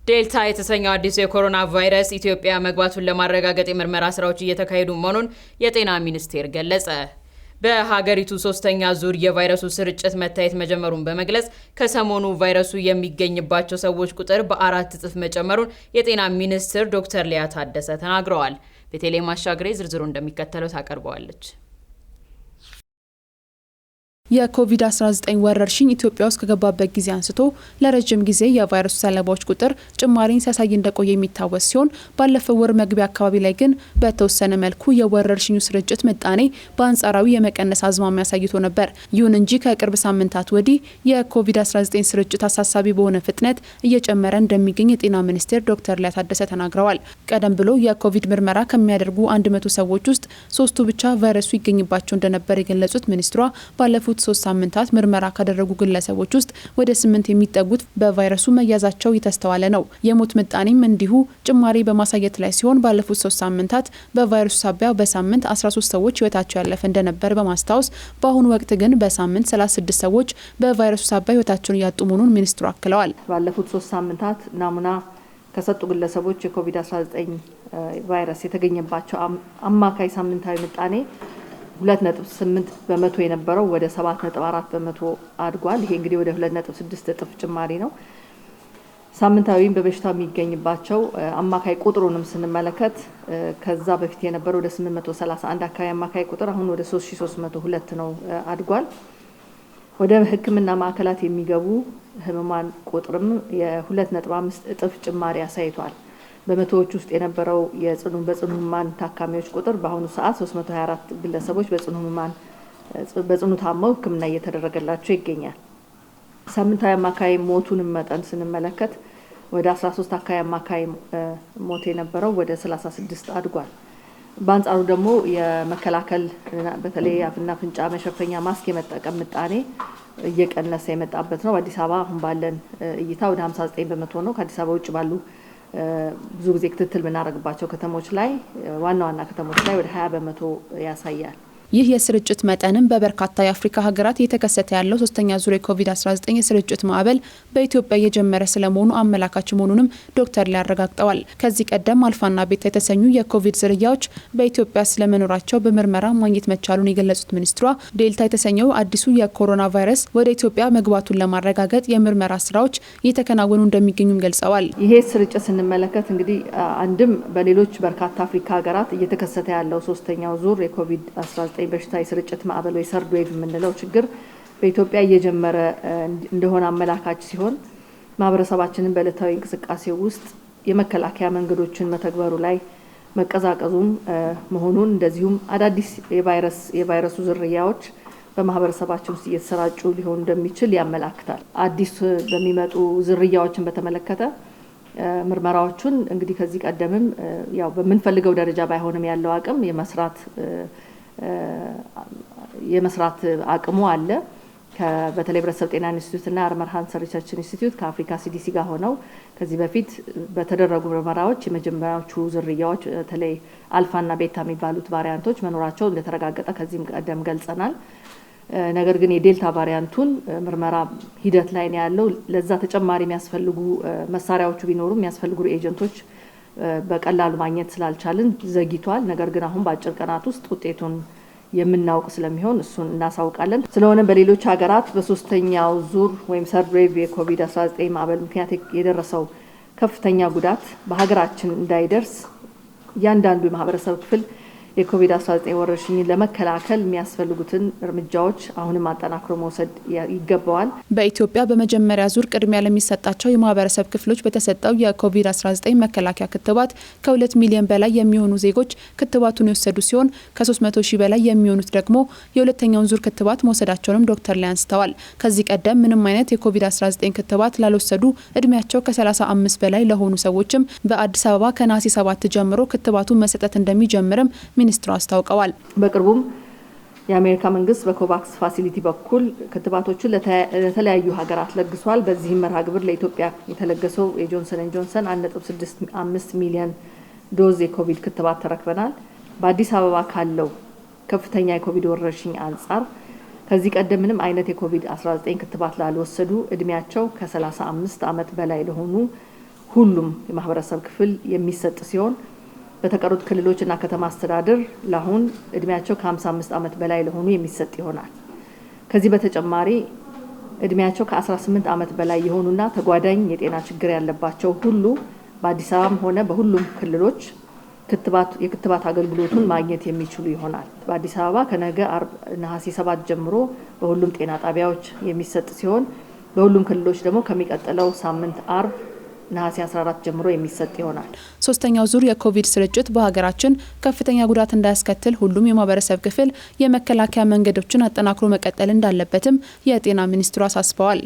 ዴልታ የተሰኘው አዲሱ የኮሮና ቫይረስ ኢትዮጵያ መግባቱን ለማረጋገጥ የምርመራ ስራዎች እየተካሄዱ መሆኑን የጤና ሚኒስቴር ገለጸ። በሀገሪቱ ሶስተኛ ዙር የቫይረሱ ስርጭት መታየት መጀመሩን በመግለጽ ከሰሞኑ ቫይረሱ የሚገኝባቸው ሰዎች ቁጥር በ4 እጥፍ መጨመሩን የጤና ሚኒስትር ዶክተር ሊያ ታደሰ ተናግረዋል። በቴሌ ማሻገሬ ዝርዝሩ እንደሚከተለው ታቀርበዋለች። የኮቪድ-19 ወረርሽኝ ኢትዮጵያ ውስጥ ከገባበት ጊዜ አንስቶ ለረጅም ጊዜ የቫይረሱ ሰለባዎች ቁጥር ጭማሪን ሲያሳይ እንደቆየ የሚታወስ ሲሆን ባለፈው ወር መግቢያ አካባቢ ላይ ግን በተወሰነ መልኩ የወረርሽኙ ስርጭት ምጣኔ በአንጻራዊ የመቀነስ አዝማሚያ አሳይቶ ነበር። ይሁን እንጂ ከቅርብ ሳምንታት ወዲህ የኮቪድ-19 ስርጭት አሳሳቢ በሆነ ፍጥነት እየጨመረ እንደሚገኝ የጤና ሚኒስቴር ዶክተር ሊያ ታደሰ ተናግረዋል። ቀደም ብሎ የኮቪድ ምርመራ ከሚያደርጉ 100 ሰዎች ውስጥ 3ቱ ብቻ ቫይረሱ ይገኝባቸው እንደነበር የገለጹት ሚኒስትሯ ባለፉት 3 ሳምንታት ምርመራ ካደረጉ ግለሰቦች ውስጥ ወደ 8 የሚጠጉት በቫይረሱ መያዛቸው የተስተዋለ ነው። የሞት ምጣኔም እንዲሁ ጭማሪ በማሳየት ላይ ሲሆን ባለፉት 3 ሳምንታት በቫይረሱ ሳቢያ በሳምንት 13 ሰዎች ህይወታቸው ያለፈ እንደነበር በማስታወስ በአሁኑ ወቅት ግን በሳምንት 36 ሰዎች በቫይረሱ ሳቢያ ህይወታቸውን ያጡ መሆኑን ሚኒስትሩ አክለዋል። ባለፉት 3 ሳምንታት ናሙና ከሰጡ ግለሰቦች የኮቪድ-19 ቫይረስ የተገኘባቸው አማካይ ሳምንታዊ ምጣኔ 2.8 በመቶ የነበረው ወደ 7.4 በመቶ አድጓል። ይሄ እንግዲህ ወደ 2.6 እጥፍ ጭማሪ ነው። ሳምንታዊም በበሽታው የሚገኝባቸው አማካይ ቁጥሩንም ስንመለከት ከዛ በፊት የነበረው ወደ 831 አካባቢ አማካይ ቁጥር አሁን ወደ 3302 ነው አድጓል። ወደ ሕክምና ማዕከላት የሚገቡ ህሙማን ቁጥርም የ2.5 እጥፍ ጭማሪ አሳይቷል። በመቶዎች ውስጥ የነበረው በጽኑ ህሙማን ታካሚዎች ቁጥር በአሁኑ ሰዓት 324 ግለሰቦች በጽኑ ታመው ህክምና እየተደረገላቸው ይገኛል። ሳምንታዊ አማካይ ሞቱንም መጠን ስንመለከት ወደ 13 አካባቢ አማካይ ሞት የነበረው ወደ 36 አድጓል። በአንጻሩ ደግሞ የመከላከል በተለይ አፍና አፍንጫ መሸፈኛ ማስክ የመጠቀም ምጣኔ እየቀነሰ የመጣበት ነው። አዲስ አበባ አሁን ባለን እይታ ወደ 59 በመቶ ነው። ከአዲስ አበባ ውጭ ባሉ ብዙ ጊዜ ክትትል ብናደርግባቸው ከተሞች ላይ ዋና ከተሞች ላይ ወደ 20 በመቶ ያሳያል። ይህ የስርጭት መጠንም በበርካታ የአፍሪካ ሀገራት እየተከሰተ ያለው ሶስተኛ ዙር የኮቪድ-19 የስርጭት ማዕበል በኢትዮጵያ እየጀመረ ስለመሆኑ አመላካች መሆኑንም ዶክተር ሊያ አረጋግጠዋል። ከዚህ ቀደም አልፋና ቤታ የተሰኙ የኮቪድ ዝርያዎች በኢትዮጵያ ስለመኖራቸው በምርመራ ማግኘት መቻሉን የገለጹት ሚኒስትሯ ዴልታ የተሰኘው አዲሱ የኮሮና ቫይረስ ወደ ኢትዮጵያ መግባቱን ለማረጋገጥ የምርመራ ስራዎች እየተከናወኑ እንደሚገኙም ገልጸዋል። ይሄ ስርጭት ስንመለከት እንግዲህ አንድም በሌሎች በርካታ አፍሪካ ሀገራት እየተከሰተ ያለው ሶስተኛው ዙር የኮቪድ-19 በሽታ የስርጭት ማዕበል ወይ ሰርድ ዌቭ የምንለው ችግር በኢትዮጵያ እየጀመረ እንደሆነ አመላካች ሲሆን ማህበረሰባችንን በዕለታዊ እንቅስቃሴ ውስጥ የመከላከያ መንገዶችን መተግበሩ ላይ መቀዛቀዙም መሆኑን እንደዚሁም አዳዲስ የቫይረሱ ዝርያዎች በማህበረሰባችን ውስጥ እየተሰራጩ ሊሆን እንደሚችል ያመላክታል። አዲስ በሚመጡ ዝርያዎችን በተመለከተ ምርመራዎቹን እንግዲህ ከዚህ ቀደምም ያው በምንፈልገው ደረጃ ባይሆንም ያለው አቅም የመስራት አቅሙ አለ። በተለይ ህብረተሰብ ጤና ኢንስቲትዩት እና አርመር ሃንሰን ሪሰርች ኢንስቲትዩት ከአፍሪካ ሲዲሲ ጋር ሆነው ከዚህ በፊት በተደረጉ ምርመራዎች የመጀመሪያዎቹ ዝርያዎች በተለይ አልፋና ቤታ የሚባሉት ቫሪያንቶች መኖራቸው እንደተረጋገጠ ከዚህም ቀደም ገልጸናል። ነገር ግን የዴልታ ቫሪያንቱን ምርመራ ሂደት ላይ ነው ያለው። ለዛ ተጨማሪ የሚያስፈልጉ መሳሪያዎቹ ቢኖሩ የሚያስፈልጉ ኤጀንቶች በቀላሉ ማግኘት ስላልቻልን ዘግይቷል። ነገር ግን አሁን በአጭር ቀናት ውስጥ ውጤቱን የምናውቅ ስለሚሆን እሱን እናሳውቃለን። ስለሆነ በሌሎች ሀገራት በሶስተኛው ዙር ወይም ሰርድ ዌቭ የኮቪድ-19 ማዕበል ምክንያት የደረሰው ከፍተኛ ጉዳት በሀገራችን እንዳይደርስ እያንዳንዱ የማህበረሰብ ክፍል የኮቪድ-19 ወረርሽኝን ለመከላከል የሚያስፈልጉትን እርምጃዎች አሁንም አጠናክሮ መውሰድ ይገባዋል። በኢትዮጵያ በመጀመሪያ ዙር ቅድሚያ ለሚሰጣቸው የማህበረሰብ ክፍሎች በተሰጠው የኮቪድ-19 መከላከያ ክትባት ከ2 ሚሊዮን በላይ የሚሆኑ ዜጎች ክትባቱን የወሰዱ ሲሆን ከ300 ሺህ በላይ የሚሆኑት ደግሞ የሁለተኛውን ዙር ክትባት መውሰዳቸውንም ዶክተር ሊያ አንስተዋል። ከዚህ ቀደም ምንም አይነት የኮቪድ-19 ክትባት ላልወሰዱ እድሜያቸው ከ35 በላይ ለሆኑ ሰዎችም በአዲስ አበባ ከነሐሴ 7 ጀምሮ ክትባቱን መሰጠት እንደሚጀምርም ሚኒስትሩ አስታውቀዋል። በቅርቡም የአሜሪካ መንግስት በኮቫክስ ፋሲሊቲ በኩል ክትባቶችን ለተለያዩ ሀገራት ለግሷል። በዚህም መርሃ ግብር ለኢትዮጵያ የተለገሰው የጆንሰን ኤንድ ጆንሰን 1.65 ሚሊዮን ዶዝ የኮቪድ ክትባት ተረክበናል። በአዲስ አበባ ካለው ከፍተኛ የኮቪድ ወረርሽኝ አንጻር ከዚህ ቀደም ምንም አይነት የኮቪድ-19 ክትባት ላልወሰዱ እድሜያቸው ከ35 ዓመት በላይ ለሆኑ ሁሉም የማህበረሰብ ክፍል የሚሰጥ ሲሆን በተቀሩት ክልሎችና ከተማ አስተዳደር ለአሁን እድሜያቸው ከ55 ዓመት በላይ ለሆኑ የሚሰጥ ይሆናል። ከዚህ በተጨማሪ እድሜያቸው ከ18 ዓመት በላይ የሆኑና ተጓዳኝ የጤና ችግር ያለባቸው ሁሉ በአዲስ አበባም ሆነ በሁሉም ክልሎች የክትባት አገልግሎቱን ማግኘት የሚችሉ ይሆናል። በአዲስ አበባ ከነገ አርብ ነሐሴ 7 ጀምሮ በሁሉም ጤና ጣቢያዎች የሚሰጥ ሲሆን በሁሉም ክልሎች ደግሞ ከሚቀጥለው ሳምንት አርብ ነሐሴ 14 ጀምሮ የሚሰጥ ይሆናል። ሶስተኛው ዙር የኮቪድ ስርጭት በሀገራችን ከፍተኛ ጉዳት እንዳያስከትል ሁሉም የማህበረሰብ ክፍል የመከላከያ መንገዶችን አጠናክሮ መቀጠል እንዳለበትም የጤና ሚኒስትሩ አሳስበዋል።